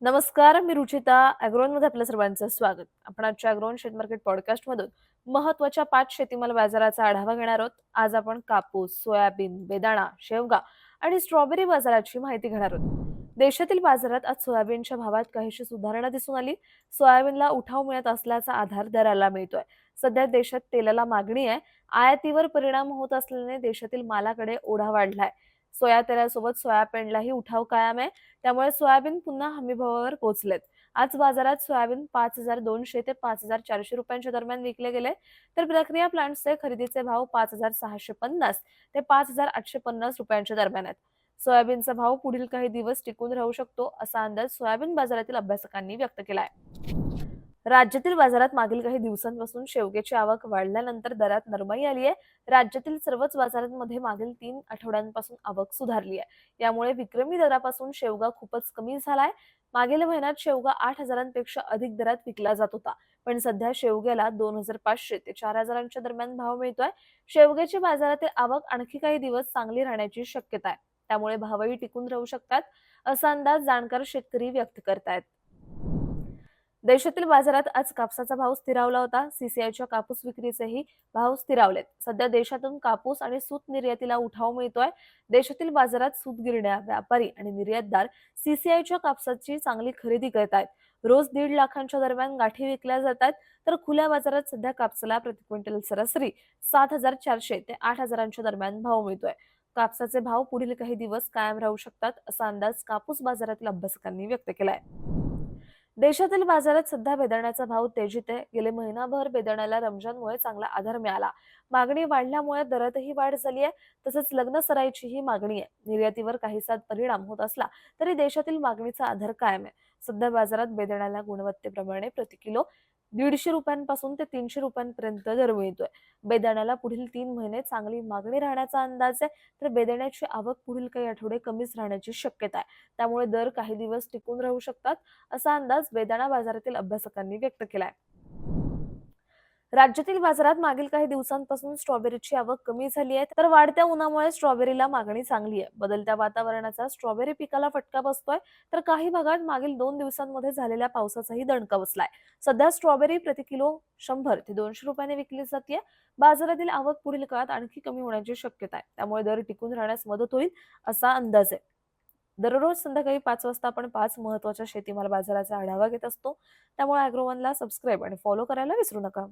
नमस्कार, मी रुचिता. ॲग्रोनमध्ये आपल्या सर्वांचं स्वागत. आपण आजच्या ॲग्रोन शेत मार्केट पॉडकास्टमधून महत्त्वाच्या 5 शेतीमाल बाजाराचा आढावा घेणार आहोत. आज आपण कापूस, सोयाबीन, बेदाणा, शेवगा आणि स्ट्रॉबेरी बाजाराची माहिती घेणार आहोत. देशातील बाजारात आज सोयाबीनच्या भावात काहीशी सुधारणा दिसून आली. सोयाबीनला उठाव मिळत असल्याचा आधार दराला मिळतोय. सध्या देशात तेलाला मागणी आहे. आयातीवर परिणाम होत असल्याने देशातील मालाकडे ओढा वाढलाय. सोया तेलासोबत सोयाबीनलाही उठाव कायम आहे. त्यामुळे सोयाबीन पुन्हा हमीभावावर पोहोचलेत. आज बाजारात सोयाबीन 5,200 ते 5,400 रुपयांच्या दरम्यान विकले गेले. तर प्रक्रिया प्लांट्सचे खरेदीचे भाव 5,650 ते 5,850 रुपयांच्या दरम्यान आहेत. सोयाबीनचा भाव पुढील काही दिवस टिकून राहू शकतो, असा अंदाज सोयाबीन बाजारातील अभ्यासकांनी व्यक्त केलाय. राज्यातील बाजारात मागील काही दिवसांपासून शेवग्याची आवक वाढल्यानंतर दरात नरमाई आली आहे. राज्यातील सर्वच बाजारांमध्ये मागील 3 आठवड्यांपासून आवक सुधारली आहे. यामुळे विक्रमी दरापासून शेवगा खूपच कमी झालाय. मागील महिन्यात शेवगा 8,000पेक्षा अधिक दरात विकला जात होता, पण सध्या शेवग्याला 2,500 ते 4,000च्या दरम्यान भाव मिळतोय. शेवग्याची बाजारातील आवक आणखी काही दिवस चांगली राहण्याची शक्यता आहे. त्यामुळे भावही टिकून राहू शकतात, असा अंदाज जाणकार शेतकरी व्यक्त करतायत. देशातील बाजारात आज कापसाचा भाव स्थिरावला होता. सीसीआयच्या कापूस विक्रीचेही भाव स्थिरावलेत. सध्या देशातून कापूस आणि सूत निर्यातीला उठाव मिळतोय. देशातील बाजारात सूत गिरण्या, व्यापारी आणि निर्यातदार सीसीआयच्या कापसाची चांगली खरेदी करत आहेत. रोज 1.5 लाखांच्या दरम्यान गाठी विकल्या जातात. तर खुल्या बाजारात सध्या कापसाला प्रति क्विंटल सरासरी 7,400 ते 8,000च्या दरम्यान भाव मिळतोय. कापसाचे भाव पुढील काही दिवस कायम राहू शकतात, असा अंदाज कापूस बाजारातील अभ्यासकांनी व्यक्त केलाय. देशातील बाजारात सध्या बेदाण्याचा भाव तेजीत आहे. गेले महिनाभर बेदाण्याला रमजानमुळे चांगला आधार मिळाला. मागणी वाढल्यामुळे दरातही वाढ झाली आहे. तसंच लग्न सराईचीही मागणी आहे. निर्यातीवर काहीसा परिणाम होत असला तरी देशातील मागणीचा आधार कायम आहे. सध्या बाजारात बेदाण्याला गुणवत्तेप्रमाणे प्रति किलो 150 रुपयांपासून ते 300 रुपयांपर्यंत दर मिळतोय. बेदाण्याला पुढील 3 महिने चांगली मागणी राहण्याचा अंदाज आहे. तर बेदाण्याची आवक पुढील काही आठवडे कमीच राहण्याची शक्यता आहे. त्यामुळे दर काही दिवस टिकून राहू शकतात, असा अंदाज बेदाणा बाजारातील अभ्यासकांनी व्यक्त केलाय. राज्यातील बाजारात मागील काही दिवसांपासून स्ट्रॉबेरीची आवक कमी झाली आहे. तर वाढत्या उन्हामुळे स्ट्रॉबेरीला मागणी चांगली आहे. बदलत्या वातावरणाचा स्ट्रॉबेरी पिकाला फटका बसतोय. तर काही भागात मागील 2 दिवसांमध्ये झालेल्या पावसाचाही दणका बसलाय. सध्या स्ट्रॉबेरी प्रति किलो 100 ते 200 रुपयांनी विकली जाते. बाजारातील आवक पुढील काळात आणखी कमी होण्याची शक्यता आहे. त्यामुळे दर टिकून राहण्यास मदत होईल, असा अंदाज आहे. दररोज संध्याकाळी 5 वाजता आपण 5 महत्त्वाच्या शेतीमाल बाजाराचा आढावा घेत असतो. त्यामुळे अॅग्रोवनला सबस्क्राईब आणि फॉलो करायला विसरू नका.